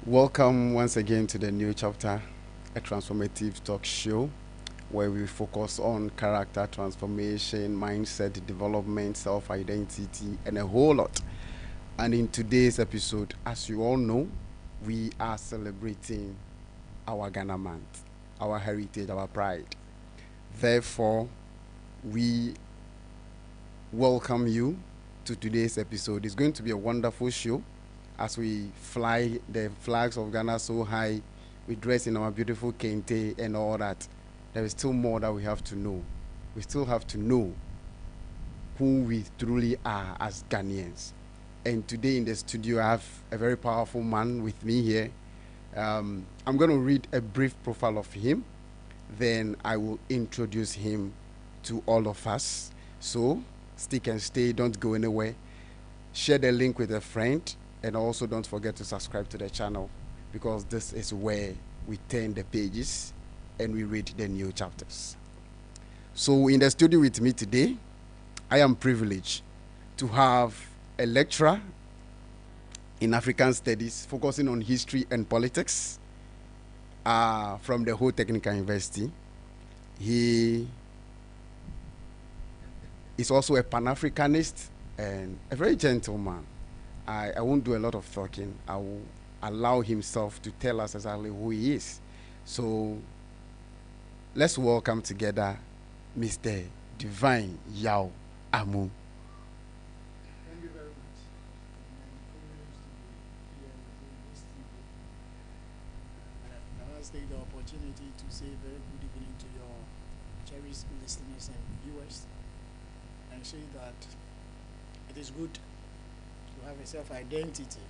Welcome once again to the new chapter, a transformative talk show where we focus on character transformation, mindset development, self identity, and a whole lot. And in today's episode, as you all know, we are celebrating our Ghana month, our heritage, our pride. Therefore, we welcome you to today's episode. It's going to be a wonderful show as we fly the flags of Ghana so high, we dress in our beautiful kente and all that. There is still more that we have to know. We still have to know who we truly are as Ghanaians. And today in the studio, I have a very powerful man with me here. I'm going to read a brief profile of him, then I will introduce him to all of us. So stick and stay, don't go anywhere. Share the link with a friend, and also don't forget to subscribe to the channel because this is where we turn the pages and we read the new chapters. So in the studio with me today, I am privileged to have a lecturer in African Studies focusing on history and politics from the Whole Technical University. He is also a Pan-Africanist and a very gentle man. I won't do a lot of talking. I will allow himself to tell us exactly who he is. So let's welcome together Mr. Divine Yao Amu. Thank you very much. I'm privileged to be here within this studio. I must take the opportunity to say very good evening to your cherished listeners and viewers and say that it is good to have a self-identity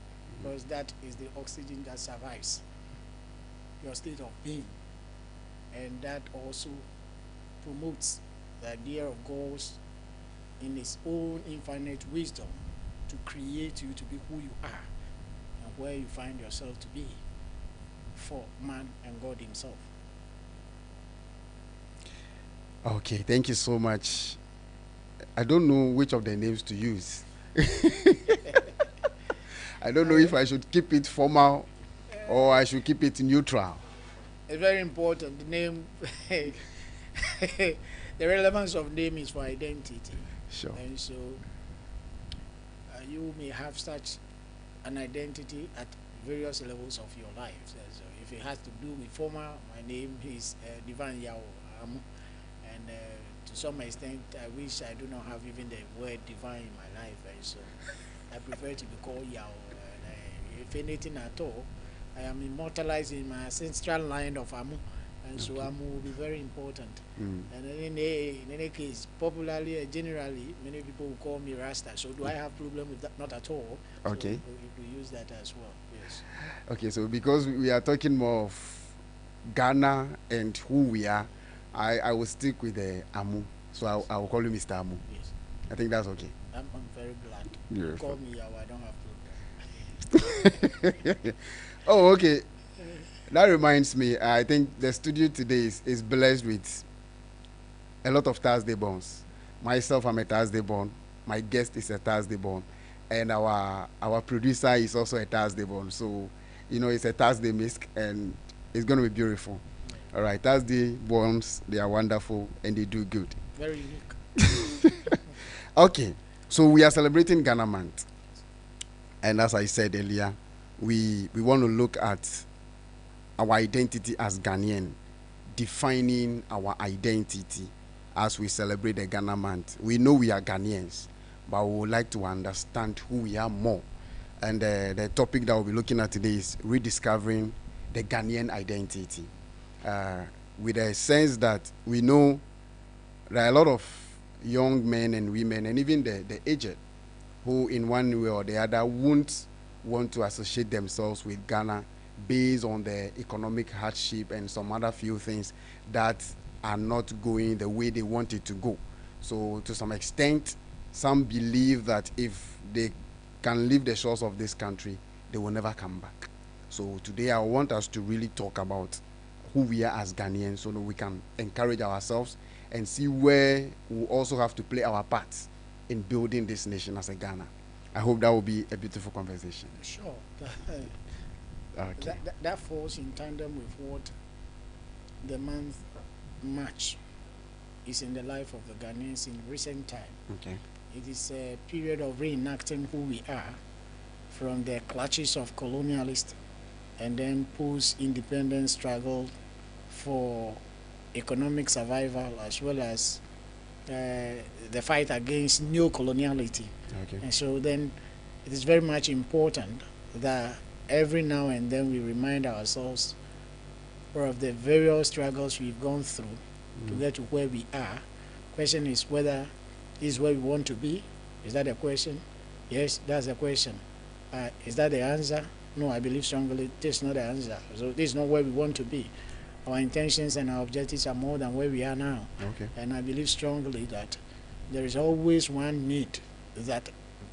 because that is the oxygen that survives your state of being, and that also promotes the idea of God's in his own infinite wisdom to create you to be who you are and where you find yourself to be for man and God himself. Okay, thank you so much. I don't know which of the names to use. I don't know if I should keep it formal or I should keep it neutral. It's very important. The name, the relevance of name is for identity. Sure. And so you may have such an identity at various levels of your life. So if it has to do with formal, my name is Divine Yao Amu. And to some extent, I wish I do not have even the word divine in my life. And so I prefer to be called Yao. If anything at all, I am immortalized in my ancestral line of Amu. And so Amu will be very important. And in any case, popularly, generally, many people will call me Rasta. So do I have problem with that? Not at all. Okay. So we use that as well. Yes. Okay, so because we are talking more of Ghana and who we are, I will stick with the Amu. So I will call you Mr. Amu. Yes. I think that's okay. I'm very glad. Beautiful. Call me Yao. I don't have problem. Oh, okay. That reminds me, I think the studio today is blessed with a lot of Thursday borns. Myself, I'm a Thursday born. My guest is a Thursday born. And our producer is also a Thursday born. So, it's a Thursday misc and it's going to be beautiful. All right, Thursday borns, they are wonderful and they do good. Very unique. Okay, so we are celebrating Ghana month. And as I said earlier, we want to look at our identity as Ghanaian, defining our identity as we celebrate the Ghana month. We know we are Ghanaians, but we would like to understand who we are more. And the topic that we'll be looking at today is rediscovering the Ghanaian identity. With a sense that we know there are a lot of young men and women, and even the aged, who in one way or the other won't want to associate themselves with Ghana based on the economic hardship and some other few things that are not going the way they want it to go. So to some extent, some believe that if they can leave the shores of this country, they will never come back. So today I want us to really talk about who we are as Ghanaians so that we can encourage ourselves and see where we also have to play our part in building this nation as a Ghana. I hope that will be a beautiful conversation. Sure. Okay. That falls in tandem with what the month March is in the life of the Ghanaians in recent time. Okay. It is a period of reenacting who we are from the clutches of colonialists and then post-independence struggle for economic survival, as well as the fight against neo-coloniality. Okay. And so then it is very much important that every now and then we remind ourselves of the various struggles we've gone through to get to where we are. Question is whether this is where we want to be. Is that a question? Yes, that's a question. Is that the answer? No, I believe strongly this is not the answer. So this is not where we want to be. Our intentions and our objectives are more than where we are now. Okay. And I believe strongly that there is always one need that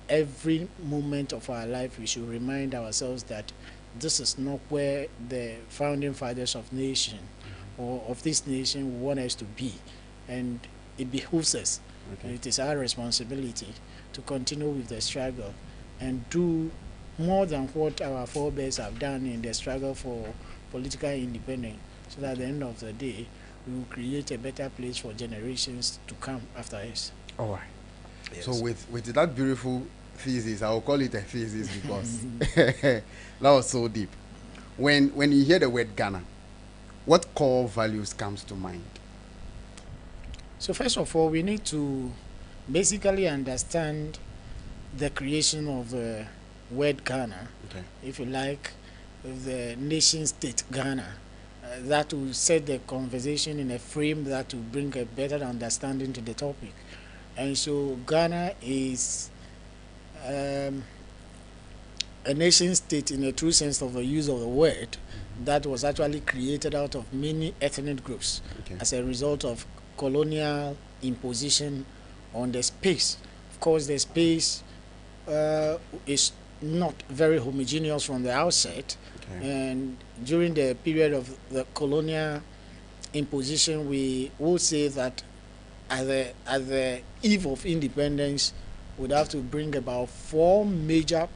every moment of our life we should remind ourselves that this is not where the founding fathers of nation or of this nation want us to be. And it behooves us. Okay. It is our responsibility to continue with the struggle and do more than what our forebears have done in the struggle for political independence, so that at the end of the day, we will create a better place for generations to come after us. All right. Yes. So with that beautiful thesis, I will call it a thesis because that was so deep. When you hear the word Ghana, what core values comes to mind? So first of all, we need to basically understand the creation of the word Ghana, Okay. if you like, the nation state Ghana. That will set the conversation in a frame that will bring a better understanding to the topic. And so Ghana is a nation state in a true sense of the use of the word that was actually created out of many ethnic groups Okay. as a result of colonial imposition on the space. Of course, the space is not very homogeneous from the outset, Okay. and during the period of the colonial imposition, we will say that at the eve of independence, we'd have to bring about 4 major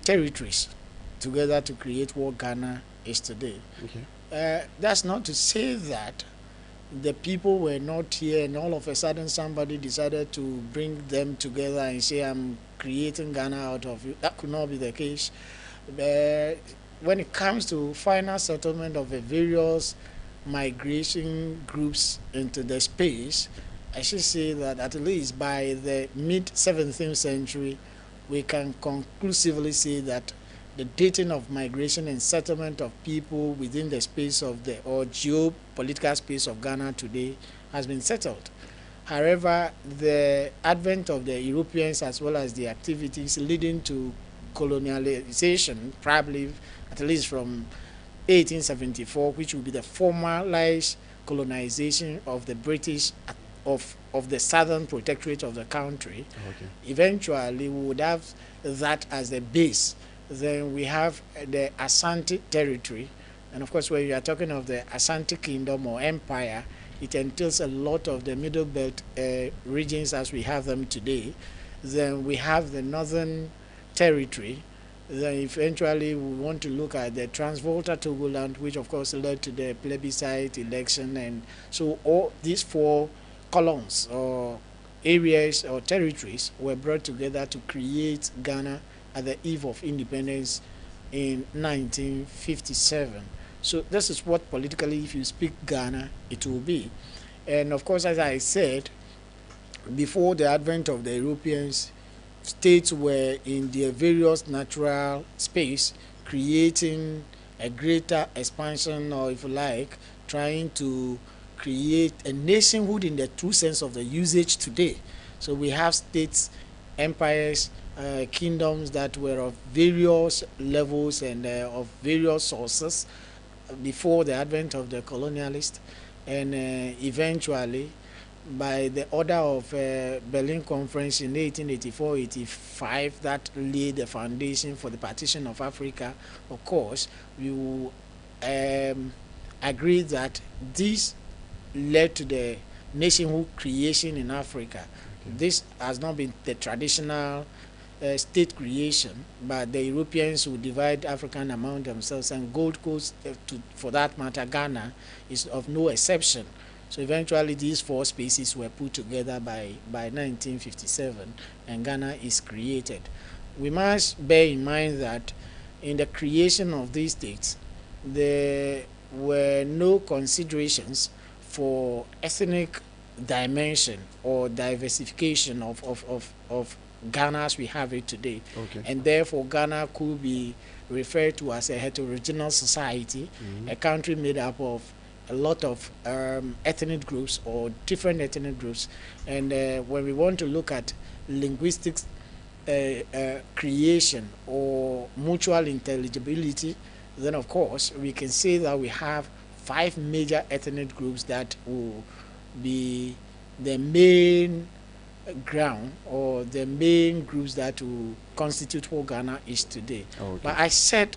territories together to create what Ghana is today. Okay. That's not to say that the people were not here and all of a sudden somebody decided to bring them together and say, I'm creating Ghana out of you. That could not be the case. When it comes to final settlement of the various migration groups into the space, I should say that at least by the mid-17th century, we can conclusively say that the dating of migration and settlement of people within the space of the or geopolitical space of Ghana today has been settled. However, the advent of the Europeans as well as the activities leading to colonialization, probably at least from 1874, which will be the formalized colonization of the British of the southern protectorate of the country. Okay. Eventually, we would have that as the base. Then we have the Asante territory, and of course, when you are talking of the Asante Kingdom or Empire, it entails a lot of the Middle Belt regions as we have them today. Then we have the Northern Territory. Then eventually we want to look at the Transvolta Togoland, which of course led to the plebiscite election, and so all these 4 columns or areas or territories were brought together to create Ghana at the eve of independence in 1957. So this is what politically, if you speak Ghana, it will be. And of course, as I said, before the advent of the Europeans, states were in their various natural space, creating a greater expansion, or if you like, trying to create a nationhood in the true sense of the usage today. So we have states, empires, kingdoms that were of various levels and of various sources before the advent of the colonialists, and eventually by the order of Berlin Conference in 1884-85 that laid the foundation for the partition of Africa. Of course, we will agree that this led to the nationhood creation in Africa. Okay. This has not been the traditional state creation, but the Europeans will divide African among themselves, and Gold Coast, for that matter, Ghana, is of no exception. So eventually these four spaces were put together by 1957, and Ghana is created. We must bear in mind that in the creation of these states, there were no considerations for ethnic dimension or diversification of Ghana as we have it today. Okay. And therefore Ghana could be referred to as a heterogeneous society, a country made up of a lot of ethnic groups or different ethnic groups. And when we want to look at linguistics creation or mutual intelligibility, then of course we can say that we have 5 major ethnic groups that will be the main ground or the main groups that will constitute what Ghana is today. Okay. But I said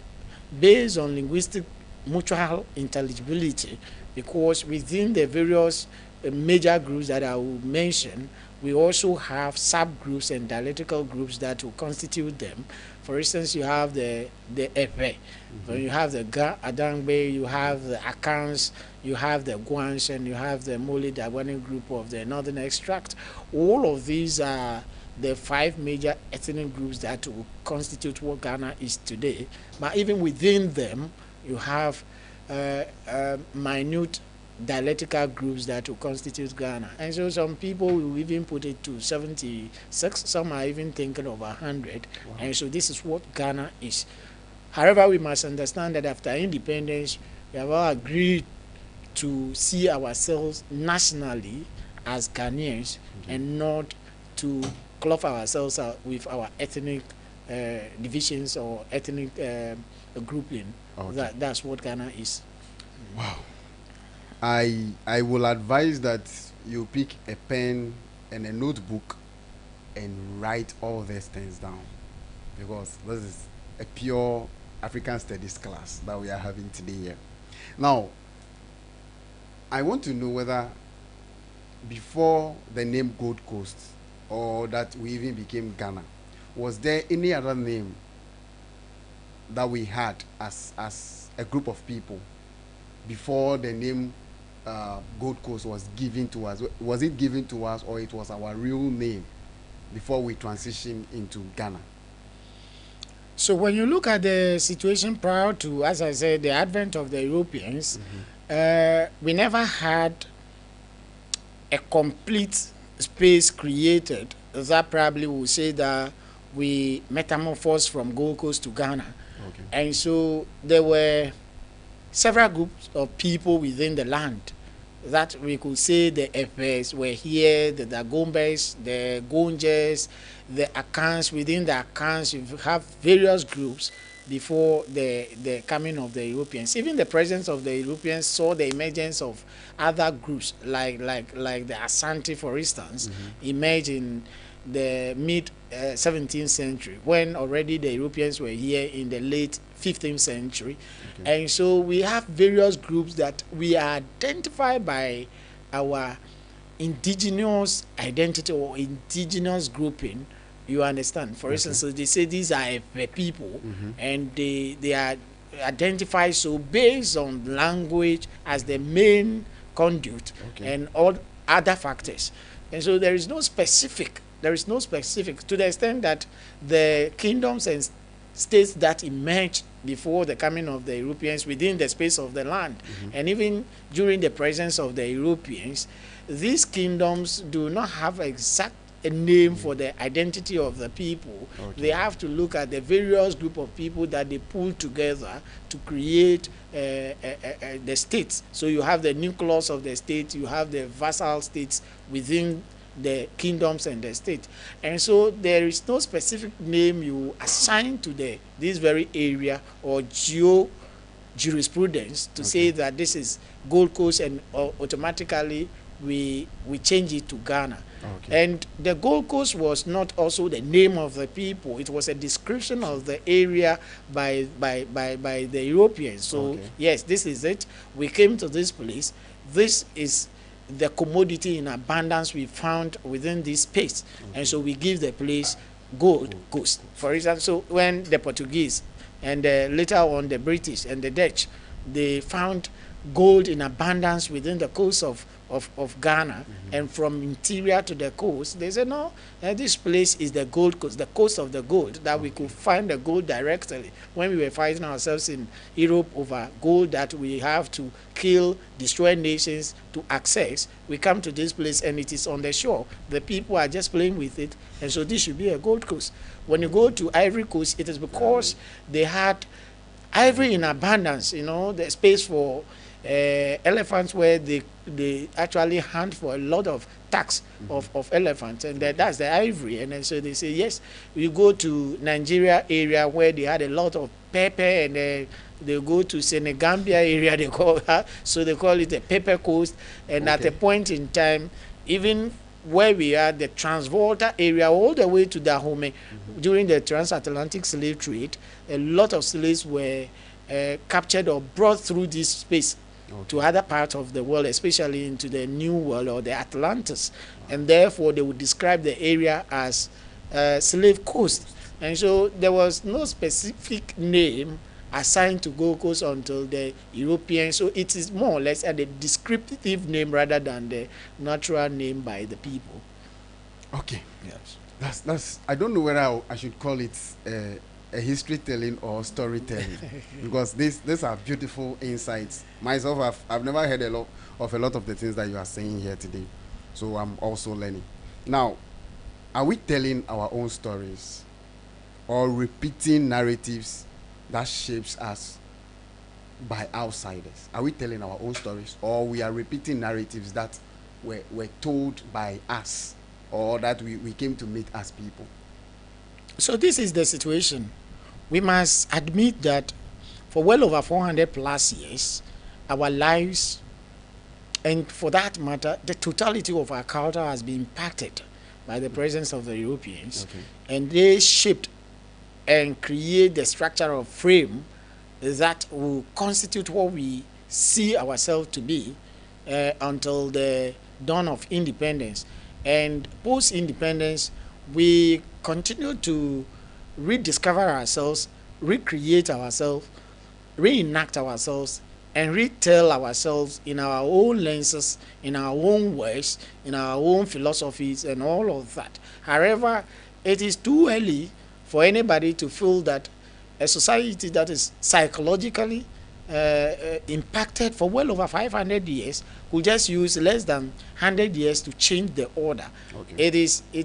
based on linguistic mutual intelligibility, because within the various major groups that I will mention, we also have subgroups and dialectical groups that will constitute them. For instance, you have the Epe, you have the Adangbe, you have the Akans, you have the Guanche, and you have the Mole Dagwani group of the Northern Extract. All of these are the 5 major ethnic groups that will constitute what Ghana is today. But even within them, you have minute dialectical groups that will constitute Ghana. And so some people will even put it to 76, some are even thinking of 100. Wow. And so this is what Ghana is. However, we must understand that after independence, we have all agreed to see ourselves nationally as Ghanaians, and not to club ourselves out with our ethnic divisions or ethnic grouping. Okay. That's what Ghana is. Wow. I will advise that you pick a pen and a notebook and write all these things down, because this is a pure African studies class that we are having today here. Now, I want to know whether before the name Gold Coast, or that we even became Ghana, was there any other name that we had as a group of people before the name Gold Coast was given to us? Was it given to us, or it was our real name before we transitioned into Ghana? So when you look at the situation prior to, as I said, the advent of the Europeans, we never had a complete space created that probably will say that we metamorphosed from Gold Coast to Ghana. Okay. And so there were several groups of people within the land that we could say the Efes were here, the Dagombes, the Gonjes, the Akans. Within the Akans, you have various groups before the coming of the Europeans. Even the presence of the Europeans saw the emergence of other groups, like the Asante, for instance, emerged in the mid 17th century, when already the Europeans were here in the late 15th century. Okay. And so we have various groups that we identify by our indigenous identity or indigenous grouping. You understand? For instance, so they say these are people, and they are identified so based on language as the main conduit, and all other factors. And so there is no specific to the extent that the kingdoms and states that emerged before the coming of the Europeans within the space of the land, and even during the presence of the Europeans, these kingdoms do not have exact a name for the identity of the people. They have to look at the various group of people that they pull together to create the states. So you have the nucleus of the state, you have the vassal states within the kingdoms and the state. And so there is no specific name you assign to this very area or jurisprudence to say that this is Gold Coast, and automatically we change it to Ghana. And the Gold Coast was not also the name of the people. It was a description of the area by the Europeans. So yes, this is it. We came to this place. This is the commodity in abundance we found within this space. And so we give the place gold coast. For instance, so when the Portuguese and later on the British and the Dutch, they found gold in abundance within the coast of Ghana, and from interior to the coast, they said, no, this place is the gold coast, the coast of the gold, that we could find the gold directly. When we were fighting ourselves in Europe over gold that we have to kill, destroy nations to access, we come to this place and it is on the shore. The people are just playing with it, and so this should be a gold coast. When you go to Ivory Coast, it is because they had ivory in abundance, the space for elephants, where they actually hunt for a lot of tax of elephants, and that's the ivory. And then so they say, yes, we go to Nigeria area where they had a lot of pepper, and they go to Senegambia area, they call it the pepper coast. And at a point in time, even where we are, the Transvolta area, all the way to Dahomey, during the transatlantic slave trade, a lot of slaves were captured or brought through this space to other parts of the world, especially into the New World or the Atlantis. And therefore, they would describe the area as Slave Coast. And so there was no specific name assigned to Gold Coast until the Europeans. So it is more or less a descriptive name rather than the natural name by the people. Okay. Yes. That's I don't know whether I should call it a history telling or storytelling, because these are beautiful insights. Myself, I've never heard a lot of the things that you are saying here today, so I'm also learning. Now, are we telling our own stories or repeating narratives that shapes us by outsiders? Are we telling our own stories, or we are repeating narratives that were told by us, or that we came to meet as people? So this is the situation. We must admit that for well over 400 plus years, our lives, and for that matter, the totality of our culture has been impacted by the presence of the Europeans. Okay. And they shaped and create the structure of frame that will constitute what we see ourselves to be until the dawn of independence. And post-independence, we continue to rediscover ourselves, recreate ourselves, reenact ourselves, and retell ourselves in our own lenses, in our own words, in our own philosophies, and all of that. However, it is too early for anybody to feel that a society that is psychologically impacted for well over 500 years will just use less than 100 years to change the order. Okay. It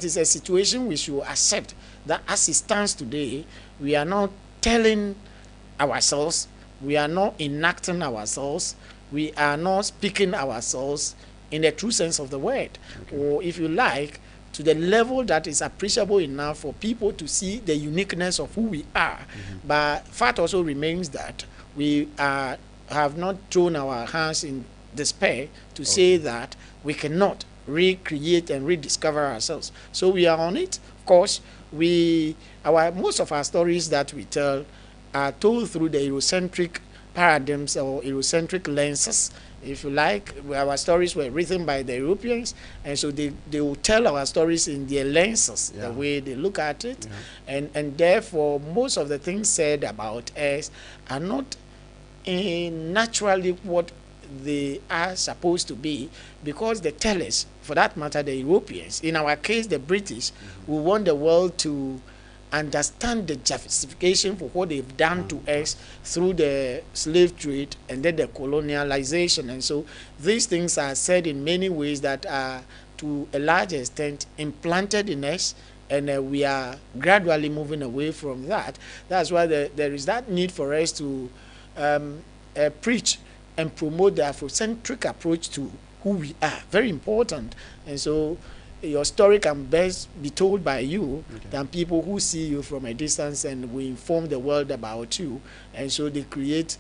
is a situation we should accept that as it stands today, we are not telling ourselves, we are not enacting ourselves, we are not speaking ourselves in the true sense of the word. Okay. Or if you like, to the level that is appreciable enough for people to see the uniqueness of who we are. But fact also remains that we have not thrown our hands in despair to say that we cannot recreate and rediscover ourselves. So we are on it. Of course, most of our stories that we tell are told through the Eurocentric paradigms or Eurocentric lenses, if you like. Our stories were written by the Europeans, and so they will tell our stories in their lenses, the way they look at it. And therefore, most of the things said about us are not naturally what they are supposed to be, because the tellers, for that matter the Europeans, in our case the British, we want the world to understand the justification for what they've done to us through the slave trade and then the colonialization. And so these things are said in many ways that are to a large extent implanted in us, and we are gradually moving away from that. That's why there is that need for us to preach and promote the Afrocentric approach to who we are. Very important. And so your story can best be told by you than people who see you from a distance, and we inform the world about you. And so they create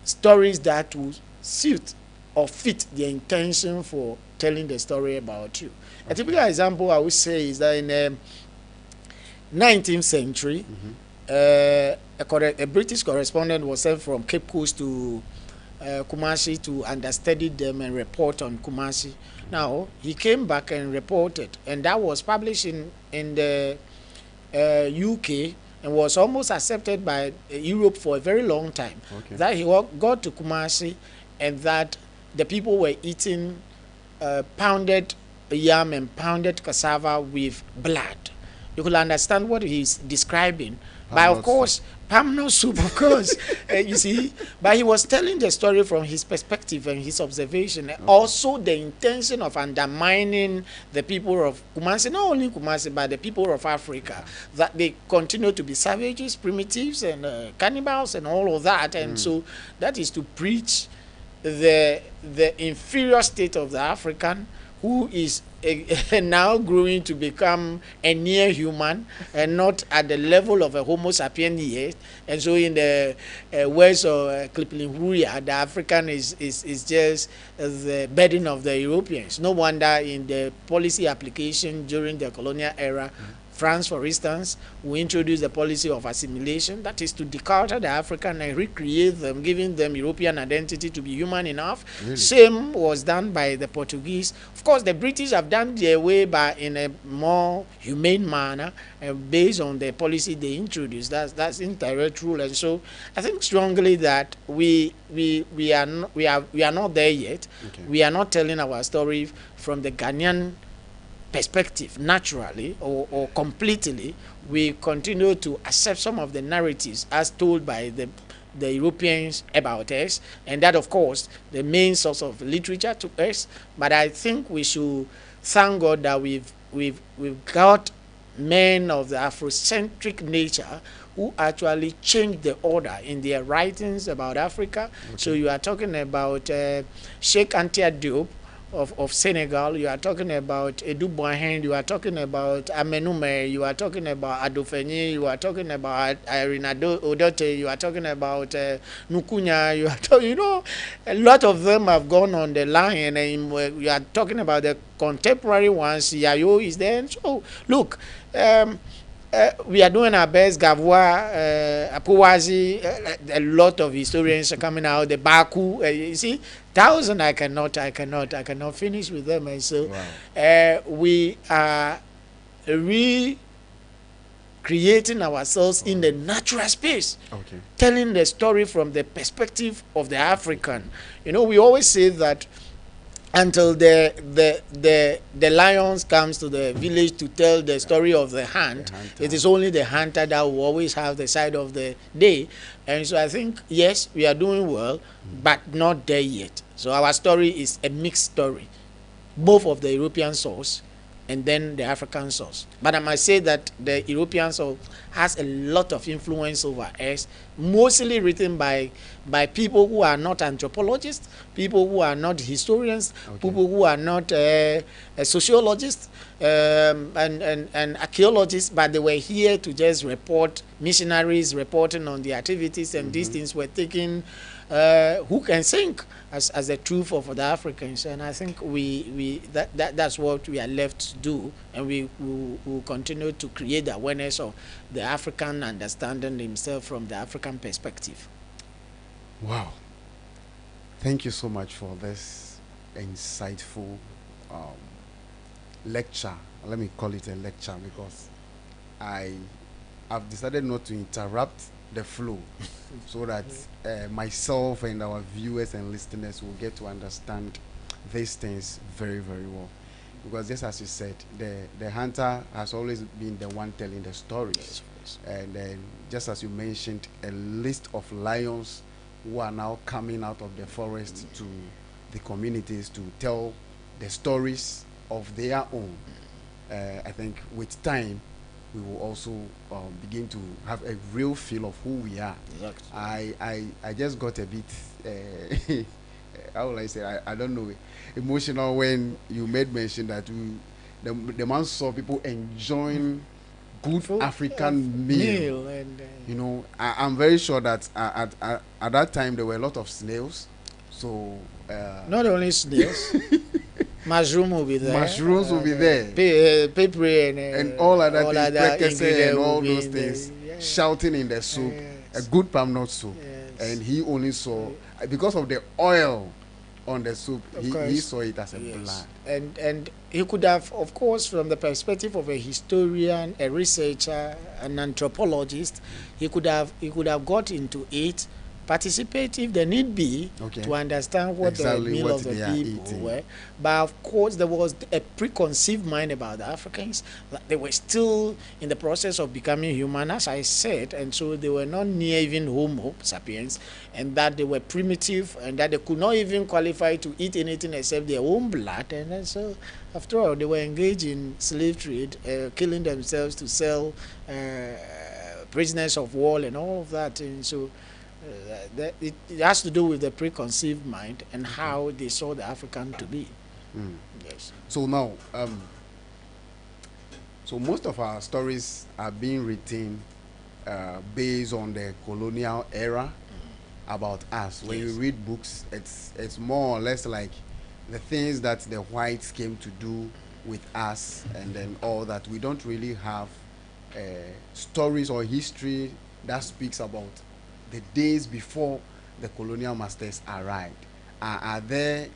stories that will suit or fit the intention for telling the story about you. A typical example I would say is that in the 19th century, a British correspondent was sent from Cape Coast to Kumasi to understudy them and report on Kumasi. Now, he came back and reported, and that was published in the UK and was almost accepted by Europe for a very long time. Okay. That he got to Kumasi and that the people were eating pounded yam and pounded cassava with blood. You could understand what he's describing. But of course, palm soup, of course, you see. But he was telling the story from his perspective and his observation. Okay. Also, the intention of undermining the people of Kumasi, not only Kumasi, but the people of Africa, that they continue to be savages, primitives, and cannibals, and all of that. And so that is to preach the inferior state of the African, who is now growing to become a near human and not at the level of a Homo sapien yet. And so in the words of Kipling Huria, the African is just the burden of the Europeans. No wonder in the policy application during the colonial era, France, for instance, will introduce the policy of assimilation, that is to deculture the African and recreate them, giving them European identity to be human enough. Really? Same was done by the Portuguese. Of course, the British have done their way, but in a more humane manner, based on the policy they introduced. That's indirect rule, and so I think strongly that we are not there yet. Okay. We are not telling our story from the Ghanaian perspective naturally or completely. We continue to accept some of the narratives as told by the Europeans about us, and that of course the main source of literature to us. But I think we should thank God that we've got men of the Afrocentric nature who actually changed the order in their writings about Africa. Okay. So you are talking about Sheikh Anta Diop of Senegal, you are talking about Edu Boahen, you are talking about Amenume, you are talking about Adofeni, you are talking about Irina Odote, you are talking about Nukunya, you are talking, a lot of them have gone on the line, and you are talking about the contemporary ones. Yayo is there. And so, look, we are doing our best. Gavois, Apuwazi, a lot of historians are coming out. The Baku, you see, I cannot finish with them. And so, wow. We are recreating ourselves in the natural space, okay, telling the story from the perspective of the African. We always say that until the lions comes to the village to tell the story of the hunt, it is only the hunter that will always have the side of the day. And so I think, yes, we are doing well, but not there yet. So our story is a mixed story, both of the European source and then the African source. But I must say that the European source has a lot of influence over us, mostly written by people who are not anthropologists, people who are not historians, okay, people who are not sociologists and archaeologists, but they were here to just report, missionaries reporting on the activities, and these things were taken hook and sink as the truth of the Africans. And I think that's what we are left to do, and we will continue to create the awareness of the African understanding himself from the African perspective. Wow. Thank you so much for this insightful lecture. Let me call it a lecture because I've decided not to interrupt the flow so that myself and our viewers and listeners will get to understand these things very, very well. Because just as you said, the hunter has always been the one telling the stories. Yes. And then just as you mentioned, a list of lions who are now coming out of the forest to the communities to tell the stories of their own. I think with time, we will also begin to have a real feel of who we are. Exactly. I just got a bit, how will I say, I don't know, emotional when you made mention that the man saw people enjoying good African meal. And, I'm very sure that at that time there were a lot of snails. So not only snails. Mushroom will be there. Mushrooms will be there. Pepper and all other things, and all those things, shouting in the soup, a good palm nut soup. Yes. And he only saw, because of the oil on the soup. Of He course. saw it as a Yes. blood. And he could have, of course, from the perspective of a historian, a researcher, an anthropologist, he could have got into it, participate if there need be, Okay. to understand what Exactly the meal what of the they are people eating. were. But of course, there was a preconceived mind about the Africans. That they were still in the process of becoming human, as I said, and so they were not near even Homo sapiens, and that they were primitive, and that they could not even qualify to eat anything except their own blood. And then so, after all, they were engaged in slave trade, killing themselves to sell prisoners of war and all of that. And so it has to do with the preconceived mind and how they saw the African to be. Mm. Yes. So now, so most of our stories are being written based on the colonial era about us. When Yes. you read books, it's more or less like the things that the whites came to do with us, and then all that. We don't really have stories or history that speaks about the days before the colonial masters arrived. Are there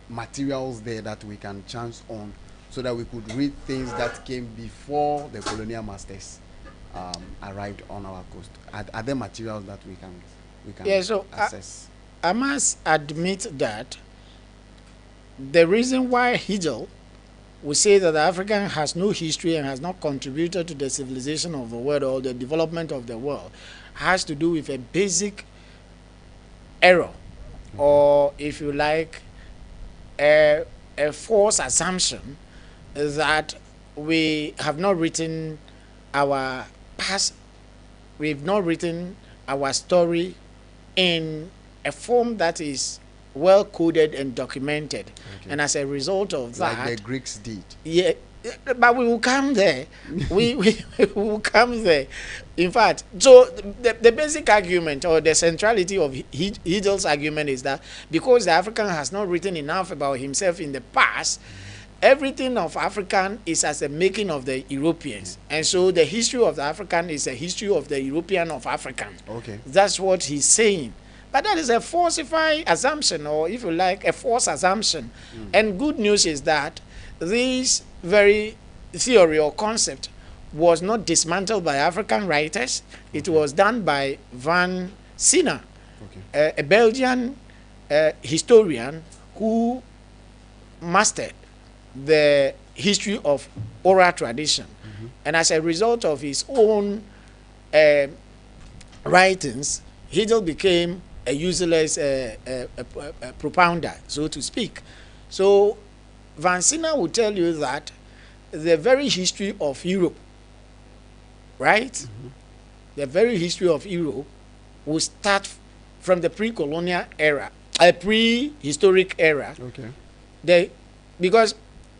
materials there that we can chance on so that we could read things that came before the colonial masters arrived on our coast? Are there materials that we can Yeah, so access? I must admit that the reason why Hegel would say that the African has no history and has not contributed to the civilization of the world or the development of the world has to do with a basic error, or if you like, a false assumption that we have not written our past, we've not written our story in a form that is well coded and documented. Okay. And as a result of that, Like the Greeks did. yeah, but we will come there. we will come there. In fact, so the basic argument or the centrality of Hegel's argument is that because the African has not written enough about himself in the past, everything of African is as a making of the Europeans. And so the history of the African is a history of the European of African. Okay. That's what he's saying. But that is a falsified assumption, or if you like, a false assumption. And good news is that this very theory or concept was not dismantled by African writers. It was done by Van Sina, Okay. a Belgian historian who mastered the history of oral tradition. And as a result of his own writings, Hegel became a useless propounder, so to speak. So Van Sina will tell you that the very history of Europe, right? The very history of Europe will start from the pre-colonial era, a prehistoric era. Okay. Because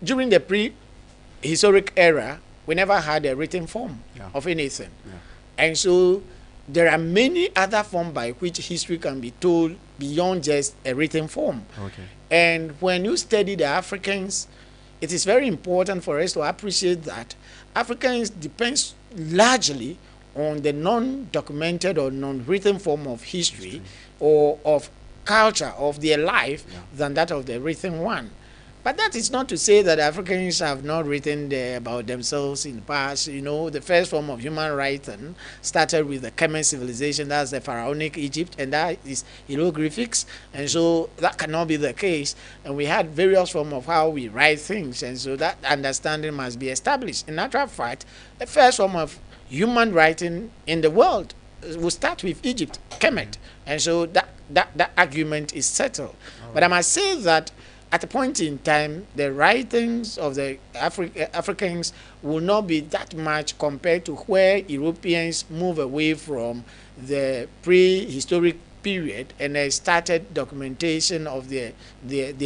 during the prehistoric era, we never had a written form of anything. Yeah. And so there are many other forms by which history can be told beyond just a written form. Okay. And when you study the Africans, it is very important for us to appreciate that Africans depends largely on the non-documented or non-written form of history or of culture of their life than that of the written one. But that is not to say that Africans have not written about themselves in the past. You know, the first form of human writing started with the Kemet civilization, that's the pharaonic Egypt, and that is hieroglyphics. And so that cannot be the case. And we had various forms of how we write things, and so that understanding must be established. In actual fact, the first form of human writing in the world will start with Egypt, Kemet. And so that argument is settled. But I must say that at a point in time, the writings of the Africans will not be that much compared to where Europeans move away from the prehistoric period and they started documentation of their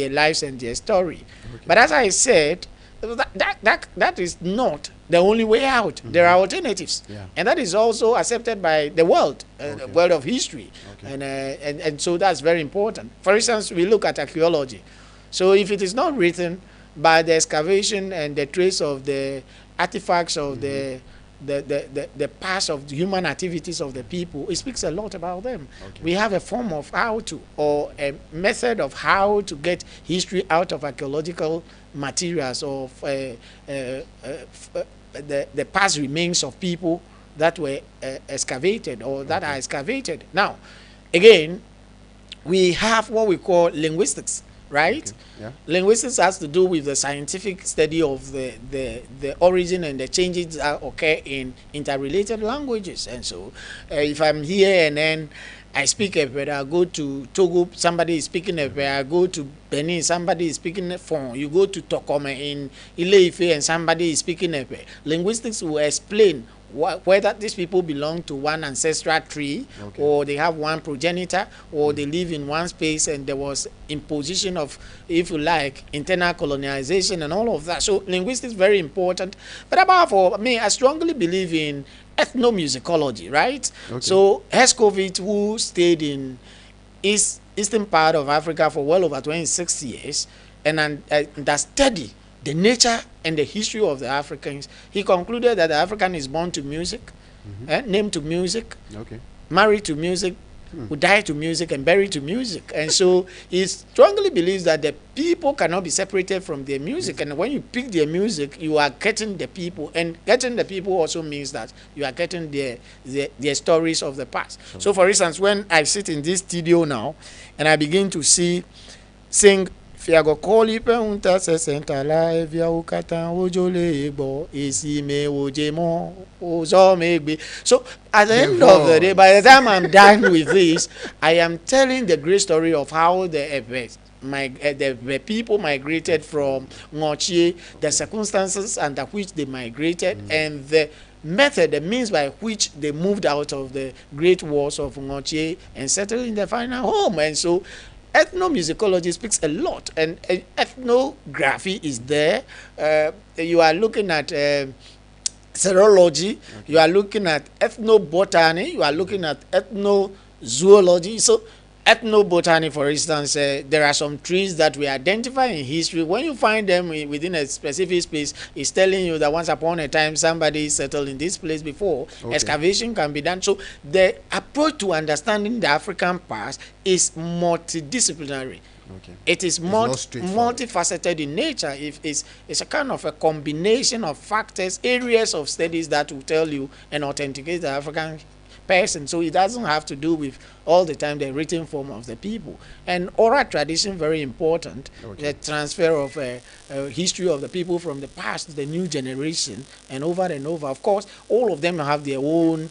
lives and their story. Okay. But as I said, that is not the only way out. There are alternatives, and that is also accepted by the world, the world of history, and so that's very important. For instance, we look at archaeology. So if it is not written by the excavation and the trace of the artifacts of the the past of the human activities of the people, it speaks a lot about them. Okay. We have a form of how to, or a method of how to get history out of archaeological materials of the past remains of people that were excavated or that are excavated. Now, again, we have what we call linguistics, right? Okay. Yeah. Linguistics has to do with the scientific study of the origin and the changes that occur in interrelated languages. And so, if I'm here and then I speak Epe, I go to Togo, somebody is speaking Epe. I go to Benin, somebody is speaking Fon. You go to Tokome in Ile-Ife and somebody is speaking Epe. Linguistics will explain whether these people belong to one ancestral tree, Okay. or they have one progenitor, or they live in one space and there was imposition of, if you like, internal colonization and all of that. So linguistics is very important. But above all, me, I strongly believe in ethnomusicology, right? Okay. So Herskovit, who stayed in eastern part of Africa for well over 26 years, and that study the nature and the history of the Africans, he concluded that the African is born to music, named to music, Okay. married to music, who died to music and buried to music. And so he strongly believes that the people cannot be separated from their music. And when you pick their music, you are getting the people. And getting the people also means that you are getting their stories of the past. Sure. So for instance, when I sit in this studio now and I begin to sing Fiago koli pe unta se sentala evia ukata ojole ebo esi me ojemo ozo megbe. So at the end of the day, by the time I'm done with this, I am telling the great story of how the people migrated from Ngochie, the circumstances under which they migrated, and the method, the means by which they moved out of the great wars of Ngochie and settled in their final home. And so ethnomusicology speaks a lot, and ethnography is there. You are looking at serology, you are looking at ethnobotany, you are looking at ethnozoology. So ethnobotany, for instance, there are some trees that we identify in history. When you find them within a specific space, it's telling you that once upon a time somebody settled in this place before. Okay. Excavation can be done. So the approach to understanding the African past is multidisciplinary. Okay. It is not straightforward. multifaceted in nature. It's a kind of a combination of factors, areas of studies that will tell you and authenticate the African person. So it doesn't have to do with all the time the written form of the people. And oral tradition, very important. Okay. The transfer of history of the people from the past to the new generation, and over and over. Of course, all of them have their own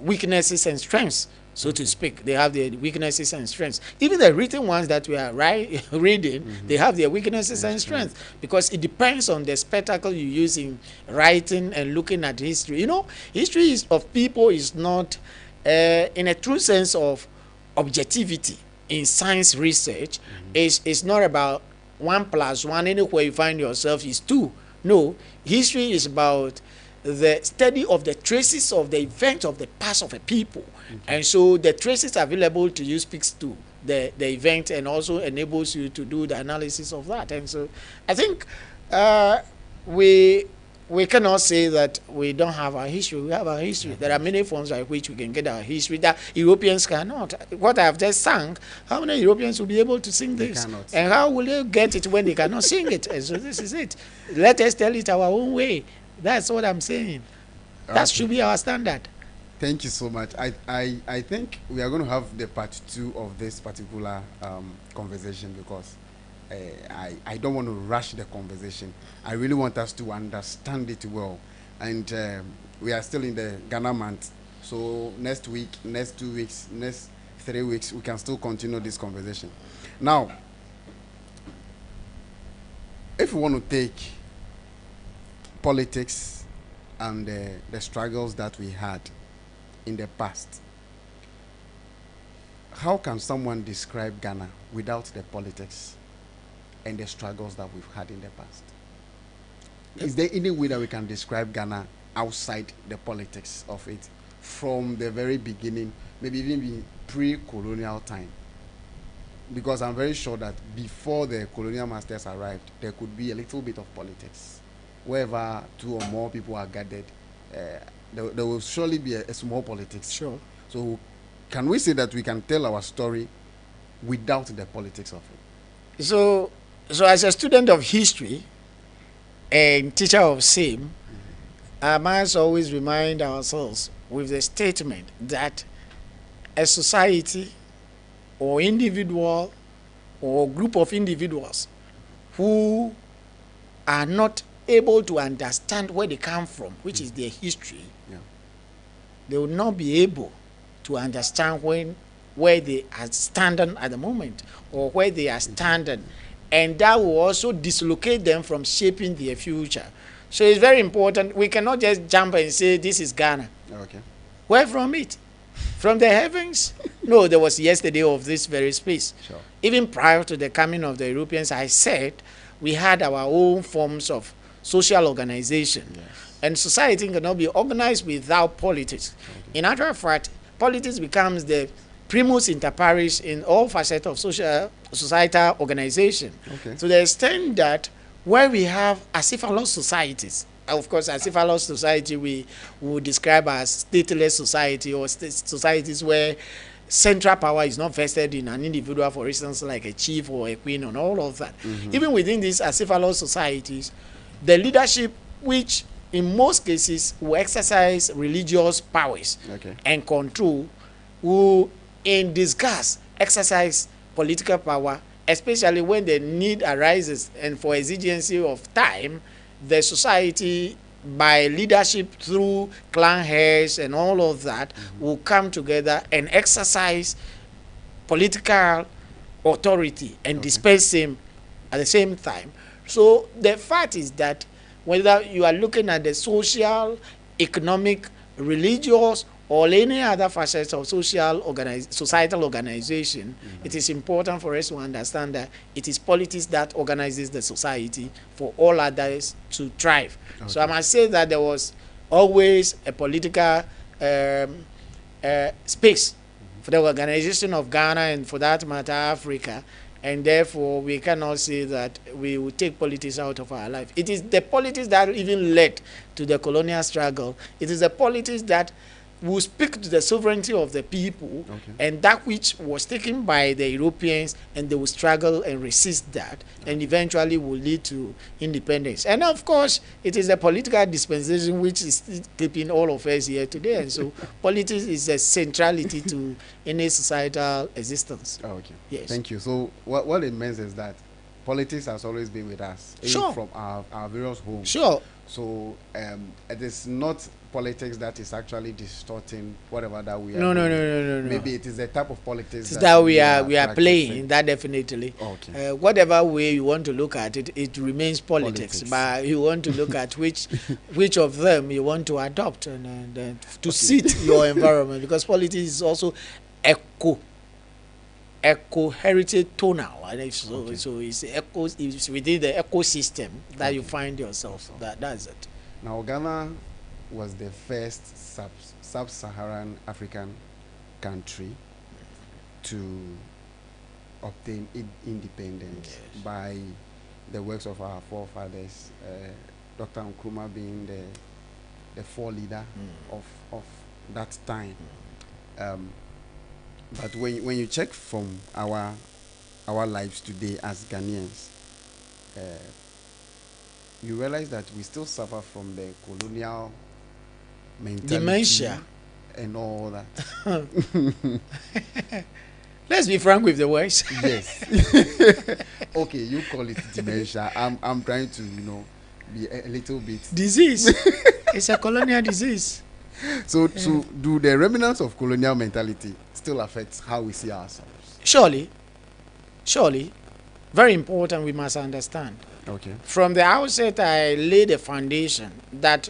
weaknesses and strengths, so to speak. They have their weaknesses and strengths. Even the written ones that we are reading, they have their weaknesses and strengths, because it depends on the spectacle you use in writing and looking at history. You know, history of people is not, in a true sense of objectivity in science research, is not about 1 + 1, anywhere you find yourself is 2. No, history is about the study of the traces of the event of the past of a people. And so the traces available to you speaks to the event, and also enables you to do the analysis of that. And so I think we cannot say that we don't have our history. We have our history. There are many forms by which we can get our history that Europeans cannot. What I have just sung, how many Europeans will be able to sing this? Cannot. And how will they get it when they cannot sing it? And so this is it. Let us tell it our own way. That's what I'm saying. That should be our standard. Thank you so much. I think we are going to have the part 2 of this particular conversation, because I don't want to rush the conversation. I really want us to understand it well. And we are still in the Ghana month. So next week, next 2 weeks, next 3 weeks, we can still continue this conversation. Now, if we want to take politics and the struggles that we had in the past, how can someone describe Ghana without the politics and the struggles that we've had in the past? Is there any way that we can describe Ghana outside the politics of it, from the very beginning, maybe even pre-colonial time? Because I'm very sure that before the colonial masters arrived, there could be a little bit of politics. wherever two or more people are gathered, there will surely be a small politics. Sure. So, can we say that we can tell our story without the politics of it? So as a student of history and teacher of SIM, I must always remind ourselves with the statement that a society or individual or group of individuals who are not able to understand where they come from, which is their history, Yeah. they will not be able to understand where they are standing at the moment or where they are standing, and that will also dislocate them from shaping their future. So it's very important. We cannot just jump and say this is Ghana. Okay. Where from it? From the heavens? No, there was yesterday of this very space. Sure. Even prior to the coming of the Europeans, I said we had our own forms of social organization. Yes. And society cannot be organized without politics. Okay. In actual fact, politics becomes the primus inter pares in all facets of societal organization. Okay. To the extent that where we have acephalous societies, of course, acephalous society we would describe as stateless society or societies where central power is not vested in an individual, for instance, like a chief or a queen and all of that. Even within these acephalous societies, the leadership, which in most cases will exercise religious powers Okay. and control, will in disguise exercise political power, especially when the need arises and for exigency of time, the society by leadership through clan heads and all of that will come together and exercise political authority and dispense him at the same time. So the fact is that whether you are looking at the social, economic, religious, or any other facets of societal organization, it is important for us to understand that it is politics that organizes the society for all others to thrive. Okay. So I must say that there was always a political space for the organization of Ghana and, for that matter, Africa, and therefore we cannot say that we will take politics out of our life. It is the politics that even led to the colonial struggle. It is the politics that will speak to the sovereignty of the people, and that which was taken by the Europeans, and they will struggle and resist that, and eventually will lead to independence. And of course, it is a political dispensation which is still keeping all of us here today. And so politics is a centrality to any societal existence. Oh, okay. Yes. Thank you. So what it means is that politics has always been with us, Sure. from our various homes. Sure. So it is not politics that is actually distorting whatever that we are No. doing. Maybe it is a type of politics that we are practicing. playing. That definitely. Okay. Whatever way you want to look at it, it remains politics. But you want to look at which of them you want to adopt and to suit your environment, because politics is also eco-heritage tonal, and so it's it's within the ecosystem that you find yourself. That's it. Now, Ghana was the first sub-Saharan African country to obtain independence by the works of our forefathers, Dr. Nkrumah being the foreleader of that time. But when you check from our lives today as Ghanaians, you realize that we still suffer from the colonial mentality, dementia, and all that. Let's be frank with the words. Yes. Okay, you call it dementia. I'm trying to be a little bit disease. It's a colonial disease. So do the remnants of colonial mentality still affect how we see ourselves? Surely, very important. We must understand. Okay. From the outset, I laid a foundation that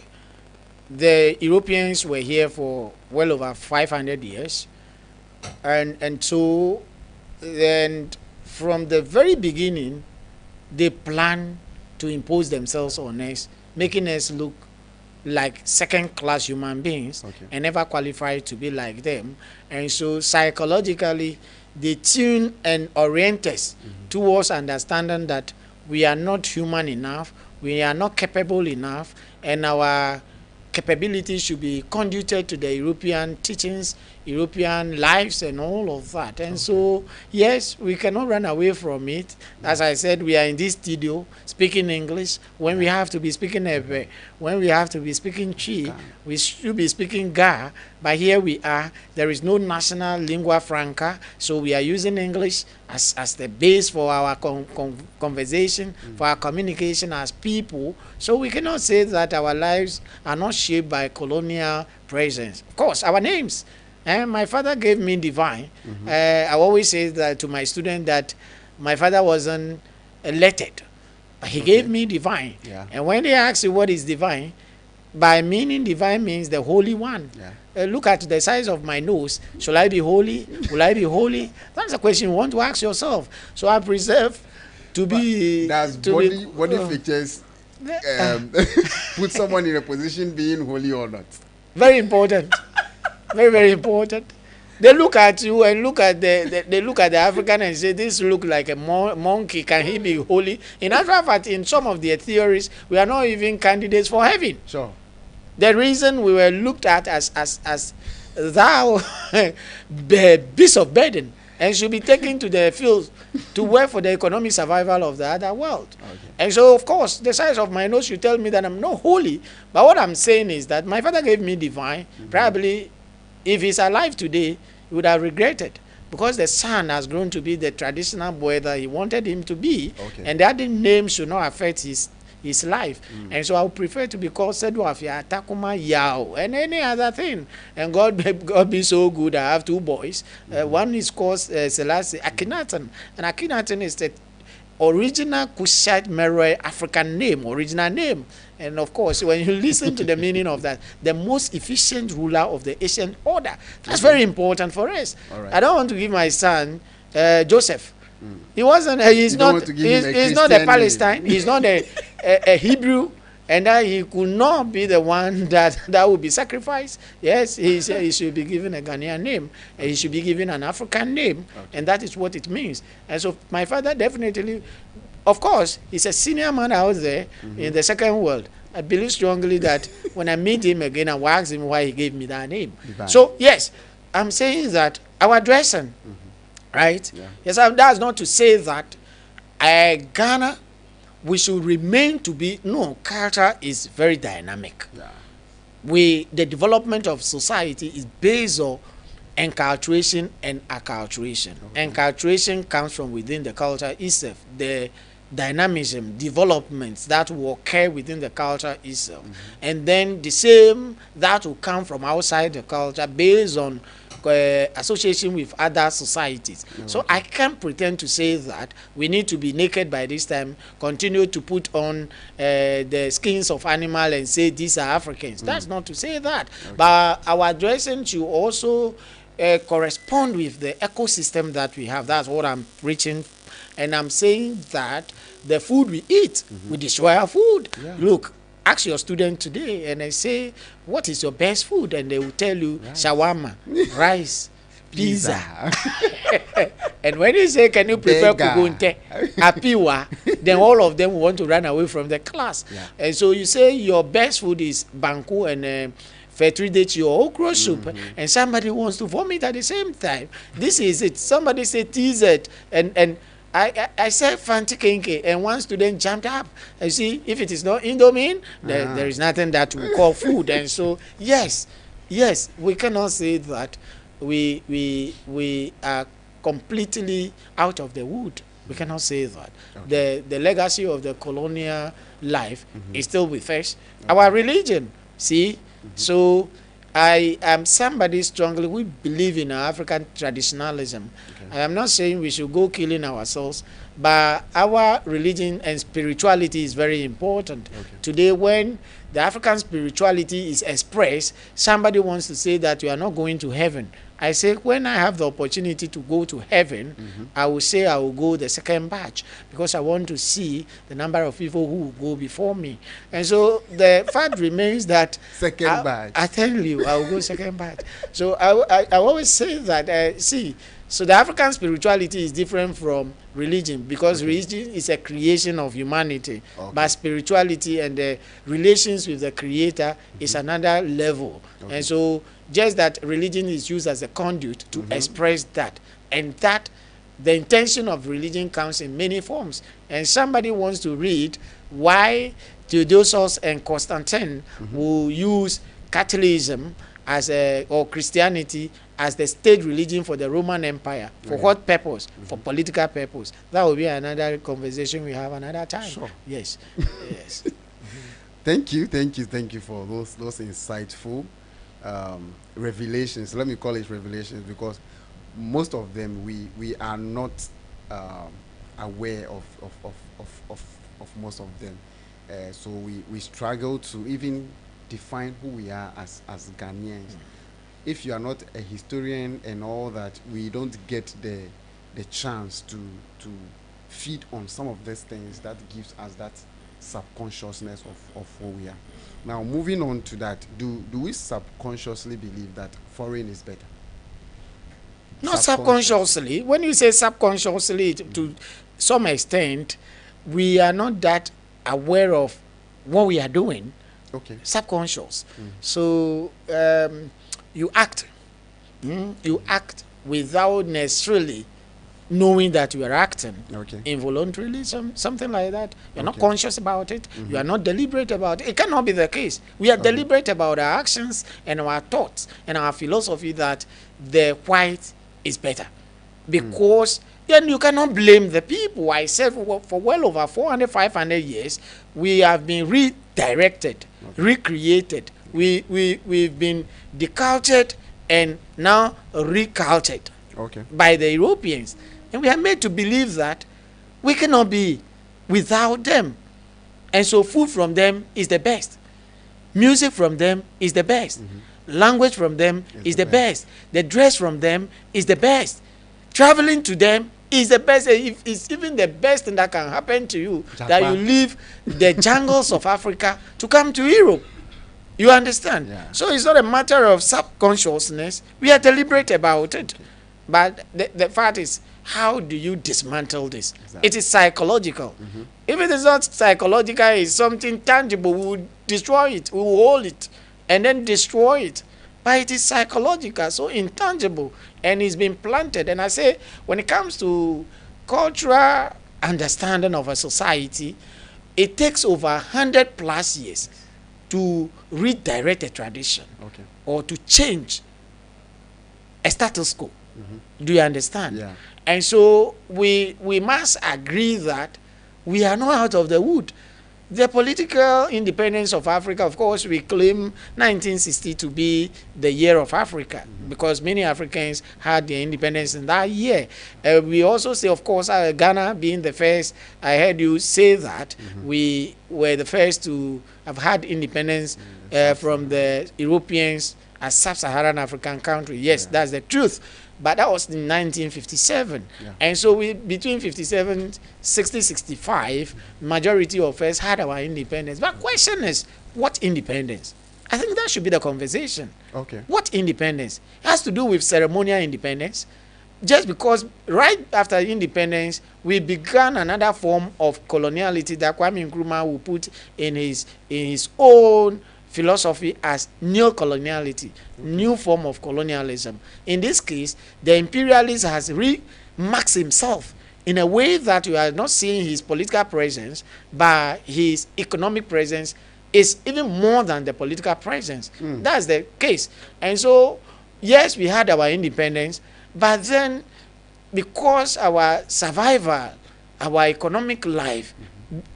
the Europeans were here for well over 500 years, and so then from the very beginning, they planned to impose themselves on us, making us look like second-class human beings and never qualified to be like them. And so psychologically, they tune and orient us towards understanding that we are not human enough, we are not capable enough, and our capabilities should be conducive to the European teachings, European lives, and all of that. And so, yes, we cannot run away from it. As I said, we are in this studio speaking English. When we have to be speaking Ebe, when we have to be speaking Chi, we should be speaking Ga. But here we are. There is no national lingua franca, so we are using English as the base for our conversation, for our communication as people. So we cannot say that our lives are not shaped by colonial presence. Of course, our names. My father gave me divine. I always say that to my student that my father wasn't elected. He gave me divine. Yeah. And when they ask you what is divine, by meaning divine means the Holy One. Yeah. Look at the size of my nose. Shall I be holy? Will I be holy? That's a question you want to ask yourself. So I preserve to be. Does body features put someone in a position being holy or not? Very important. Very, very important. They look at you and look at they look at the African and say, this look like a monkey. Can he be holy? In actual fact, in some of their theories, we are not even candidates for heaven. Sure. The reason we were looked at as thou beast of burden and should be taken to the fields to work for the economic survival of the other world. Okay. And so, of course, the size of my nose should tell me that I'm not holy. But what I'm saying is that my father gave me divine. Probably, if he's alive today, he would have regretted, because the son has grown to be the traditional boy that he wanted him to be. Okay. And the other name should not affect his life. And so I would prefer to be called Seduafia, Takuma, Yao, and any other thing. And God be so good. I have two boys. One is called Selassie Akhenaten. And Akhenaten is the original Kushite Meroe African name, original name. And of course, when you listen to the meaning of that, the most efficient ruler of the ancient order. That's very important for us. Right. I don't want to give my son Joseph. He wasn't. He's not. He's not a Palestine. He's not a Hebrew, and that he could not be the one that would be sacrificed. Yes, he should be given a Ghanaian name, and he should be given an African name, and that is what it means. And so, my father definitely, of course, he's a senior man out there in the second world. I believe strongly that when I meet him again, I will ask him why he gave me that name. Divine. So yes, I'm saying that our dressing. Right? Yeah. Yes, that's not to say that Ghana, we should remain to be, no, culture is very dynamic. Yeah. The development of society is based on enculturation and acculturation. Okay. Enculturation comes from within the culture itself. The dynamism, developments that will occur within the culture itself. And then the same that will come from outside the culture based on association with other societies. So I can't pretend to say that we need to be naked by this time, continue to put on the skins of animal and say these are Africans. That's not to say that. But our dressing should also correspond with the ecosystem that we have. That's what I'm preaching. And I'm saying that the food we eat, we destroy our food. Yeah. Look, ask your student today and I say, what is your best food? And they will tell you shawarma, rice, pizza. And when you say, can you prepare kugunte, apiwa, then all of them want to run away from the class. Yeah. And so you say your best food is banku and Fetridate or okra soup, and somebody wants to vomit at the same time. This is it. Somebody said TZ, and I said Fanti Kenke, and one student jumped up. You see, if it is not Indomine, there is nothing that we call food. And so, yes, we cannot say that we are completely out of the wood. We cannot say that. Okay. The legacy of the colonial life is still with us. Okay. Our religion, see. So I am somebody strongly, we believe in our African traditionalism. Okay. I am not saying we should go killing ourselves, but our religion and spirituality is very important. Okay. Today, when the African spirituality is expressed, somebody wants to say that you are not going to heaven. I say, when I have the opportunity to go to heaven, I will say I will go the second batch, because I want to see the number of people who will go before me. And so the fact remains that second batch. I tell you, I will go second batch. So I always say that, see, So the African spirituality is different from religion, because religion is a creation of humanity, but spirituality and the relations with the creator is another level. And so just that religion is used as a conduit to express that, and that the intention of religion comes in many forms. And somebody wants to read why Theodosius and Constantine will use Catholicism as or Christianity as the state religion for the Roman Empire. For what purpose? For political purpose. That will be another conversation we have another time. Sure. Yes. Yes. Thank you for those insightful revelations. Let me call it revelations, because most of them we are not aware of most of them. So we struggle to even define who we are as Ghanaians. If you are not a historian and all that, we don't get the chance to feed on some of these things that gives us that subconsciousness of who we are. Now, moving on to that, do we subconsciously believe that foreign is better? Not subconsciously. When you say subconsciously, to some extent, we are not that aware of what we are doing. Okay. Subconscious. So you act. You act without necessarily knowing that you are acting. Okay. Involuntarily, something like that. You're not conscious about it. You are not deliberate about it. It cannot be the case. We are deliberate about our actions and our thoughts and our philosophy that the white is better. Because then you cannot blame the people. I said for well over 400, 500 years, we have been redirected, recreated. We've been decultured and now recultured by the Europeans. And we are made to believe that we cannot be without them. And so food from them is the best. Music from them is the best. Language from them is the best. The dress from them is the best. Traveling to them is the best. It's even the best thing that can happen to you, Japan, that you leave the jungles of Africa to come to Europe. You understand? Yeah. So it's not a matter of subconsciousness. We are deliberate about it. But the fact is, how do you dismantle this? Exactly. It is psychological. If it is not psychological, it's something tangible. We will destroy it. We will hold it and then destroy it. But it is psychological, so intangible, and it's been planted. And I say, when it comes to cultural understanding of a society, it takes over 100 plus years to redirect a tradition or to change a status quo. Do you understand? Yeah. And so we must agree that we are not out of the wood. The political independence of Africa, of course, we claim 1960 to be the year of Africa, because many Africans had their independence in that year. We also say, of course, Ghana being the first, I heard you say that we were the first to have had independence from the Europeans as sub-Saharan African country. Yes, that's the truth. But that was in 1957. Yeah. And so between 57, 60, 65, majority of us had our independence. But question is, what independence? I think that should be the conversation. Okay. What independence? It has to do with ceremonial independence. Just because right after independence, we began another form of coloniality that Kwame Nkrumah will put in his own philosophy as neo-coloniality, new form of colonialism. In this case, the imperialist has remarked himself in a way that you are not seeing his political presence, but his economic presence is even more than the political presence. That's the case. And so, yes, we had our independence, but then because our survival, our economic life,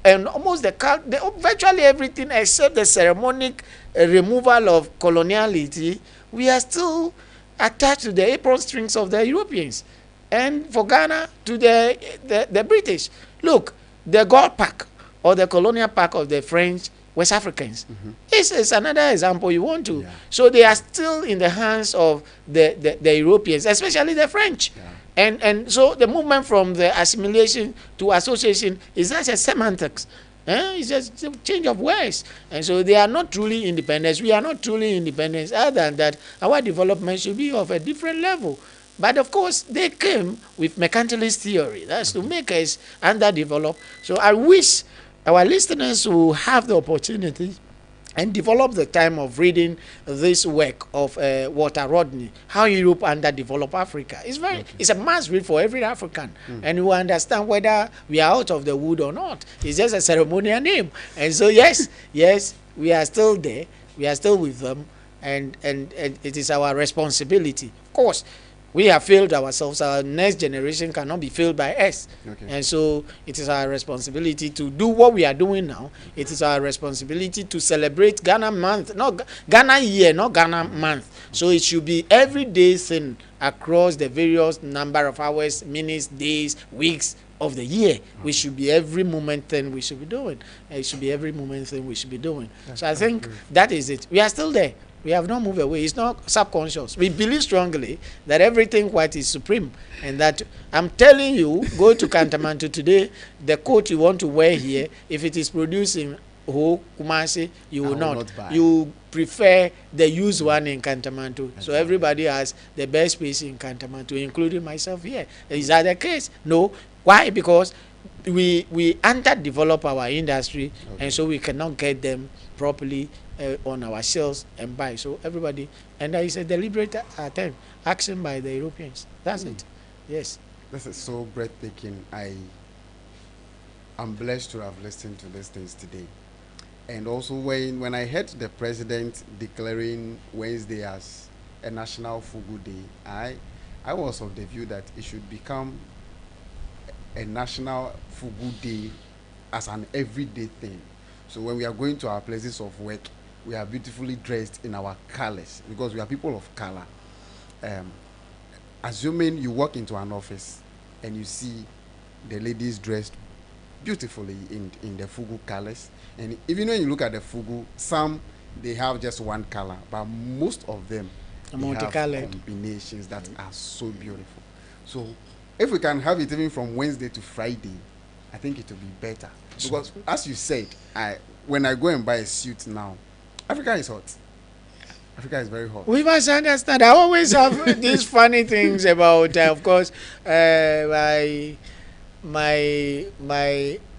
and almost virtually everything except the ceremonic removal of coloniality, we are still attached to the apron strings of the Europeans, and for Ghana to the British. Look, the Gold Pack or the colonial pack of the French West Africans is another example you want to. Yeah. So they are still in the hands of the Europeans, especially the French. Yeah. And so the movement from the assimilation to association is just a semantics. It's just a change of words. And so they are not truly independent. We are not truly independent, other than that our development should be of a different level. But of course, they came with mercantilist theory. That's to make us underdeveloped. So I wish our listeners will have the opportunity and develop the time of reading this work of Walter Rodney, How Europe Underdeveloped Africa. It's it's a must read for every African, and you will understand whether we are out of the wood or not. It's just a ceremonial name, and so yes, we are still there. We are still with them, and it is our responsibility. Of course, we have failed ourselves. Our next generation cannot be failed by us. And so it is our responsibility to do what we are doing now. It is our responsibility to celebrate Ghana month, not Ghana year, not Ghana month. So it should be every day thing across the various number of hours, minutes, days, weeks of the year. We should be every moment thing we should be doing. It should be every moment thing we should be doing. So I think that is it. We are still there. We have not moved away. It's not subconscious. We believe strongly that everything white is supreme, and that I'm telling you, go to Kantamanto today, the coat you want to wear here, if it is producing Kumasi, you will not. You prefer the used one in Kantamanto. So everybody has the best piece in Kantamanto, including myself here. Is that the case? No. Why? Because we underdevelop our industry, and so we cannot get them properly on our shelves and buy. So everybody, and that is a deliberate attempt, action by the Europeans. That's it. Yes. This is so breathtaking. I'm blessed to have listened to these things today. And also when I heard the president declaring Wednesday as a national Fugu Day, I was of the view that it should become a national Fugu Day as an everyday thing. So when we are going to our places of work, we are beautifully dressed in our colors because we are people of color. Assuming you walk into an office and you see the ladies dressed beautifully in the Fugu colors, and even when you look at the Fugu, some they have just one color, but most of them have combinations that are so beautiful. So if we can have it even from Wednesday to Friday, I think it will be better. Because as you said, when I go and buy a suit now, Africa is hot. Africa is very hot. We must understand. I always have these funny things about, of course, my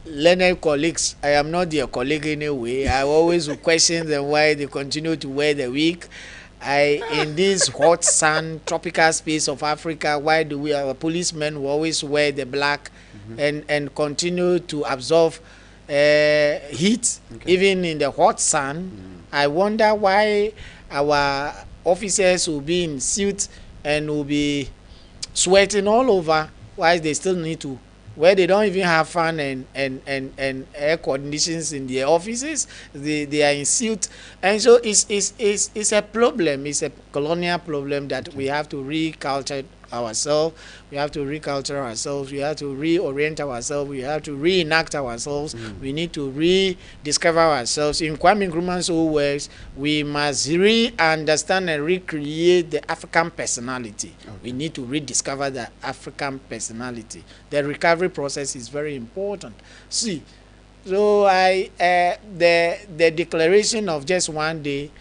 learned colleagues. I am not their colleague in a way. I always question them why they continue to wear the wig. In this hot sun, tropical space of Africa, why do our policemen who always wear the black and continue to absorb heat even in the hot sun? I wonder why our officers will be in suits and will be sweating all over, why they still need to, where they don't even have fan and air conditions in their offices. They are in suit, and so it's a problem. It's a colonial problem that we have to reculture ourselves. We have to reculture ourselves. We have to reorient ourselves. We have to reenact ourselves. We need to rediscover ourselves. In Kwame Nkrumah's old words, we must re-understand and recreate the African personality. We need to rediscover the African personality. The recovery process is very important. See, so the declaration of just one day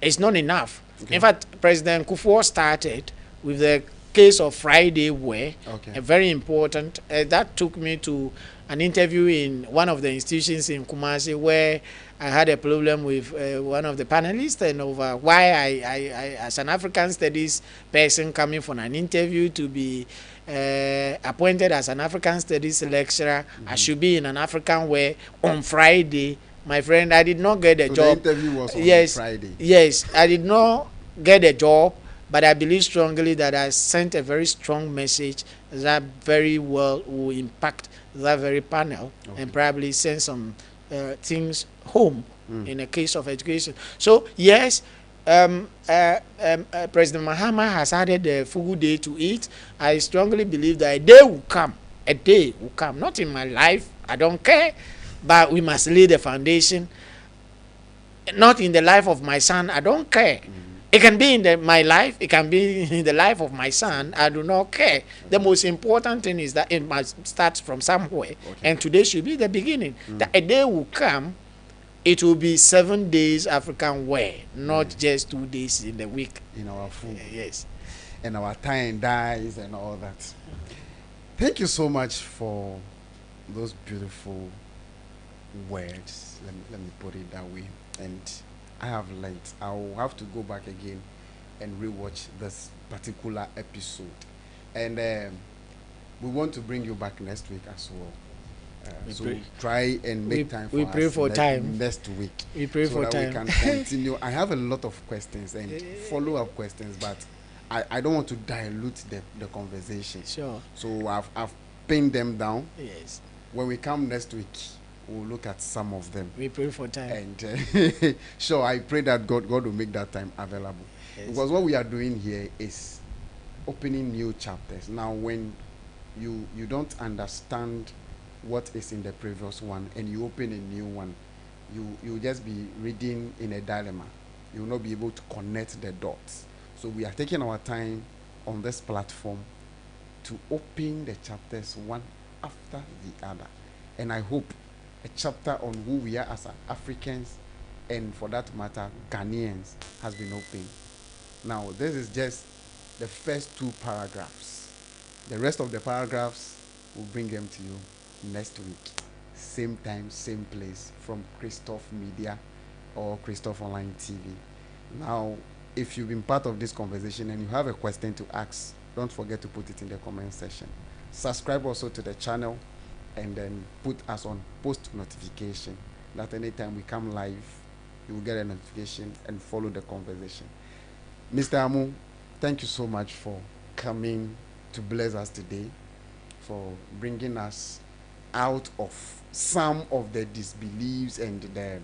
is not enough. In fact, President Kufuor started with the case of Friday wear, very important. That took me to an interview in one of the institutions in Kumasi where I had a problem with one of the panelists and over why I as an African studies person coming for an interview to be appointed as an African studies lecturer, I should be in an African wear on Friday. My friend, I did not get a job. The interview was on Friday. Yes, I did not get a job. But I believe strongly that I sent a very strong message that very well will impact that very panel and probably send some things home in a case of education. So, yes, President Mahama has added the Fugu Day to it. I strongly believe that a day will come, not in my life, I don't care, but we must lay the foundation. Not in the life of my son, I don't care. It can be in my life, it can be in the life of my son, I do not care. The most important thing is that it must start from somewhere, and today should be the beginning. That a day will come, it will be 7 days African wear, not just 2 days in the week. In our food. Yes. and our tie and dyes and all that. Thank you so much for those beautiful words. Let me put it that way. And I have learned. I'll have to go back again and rewatch this particular episode. And we want to bring you back next week as well. So try and make time for we us pray for time. next week. We pray so for that time. we can continue. I have a lot of questions and follow-up questions, but I don't want to dilute the conversation. Sure. So I've pinned them down. Yes. When we come next week, we'll look at some of them. We pray for time. And sure, I pray that God will make that time available. Yes. Because what we are doing here is opening new chapters. Now, when you don't understand what is in the previous one and you open a new one, you'll just be reading in a dilemma. You will not be able to connect the dots. So we are taking our time on this platform to open the chapters one after the other. And I hope a chapter on who we are as Africans and, for that matter, Ghanaians has been opened. Now, this is just the first 2 paragraphs. The rest of the paragraphs, we'll bring them to you next week. Same time, same place, from Christoph Media or Christoph Online TV. Now, if you've been part of this conversation and you have a question to ask, don't forget to put it in the comment section. Subscribe also to the channel and then put us on post notification, that anytime we come live, you will get a notification and follow the conversation. Mr. Amu, thank you so much for coming to bless us today, for bringing us out of some of the disbeliefs and the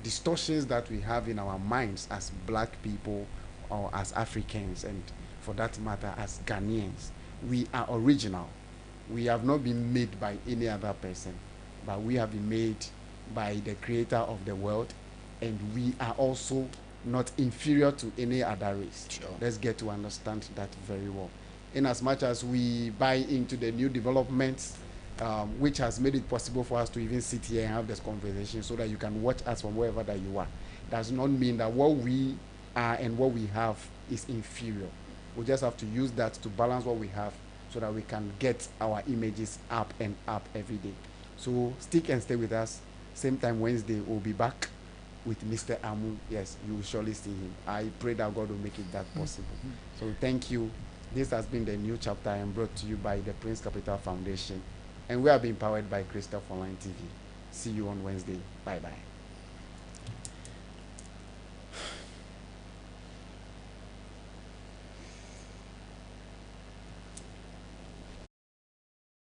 distortions that we have in our minds as black people or as Africans, and for that matter as Ghanaians. We are original. We have not been made by any other person, but we have been made by the creator of the world, and we are also not inferior to any other race. Sure. Let's get to understand that very well. In as much as we buy into the new developments, which has made it possible for us to even sit here and have this conversation so that you can watch us from wherever that you are, does not mean that what we are and what we have is inferior. We just have to use that to balance what we have so that we can get our images up and up every day. So stick and stay with us. Same time Wednesday, we'll be back with Mr. Amu. Yes, you will surely see him. I pray that God will make it that possible. So thank you. This has been the new chapter and brought to you by the Prince Capital Foundation. And we are being powered by Christoph Online TV. See you on Wednesday. Bye-bye.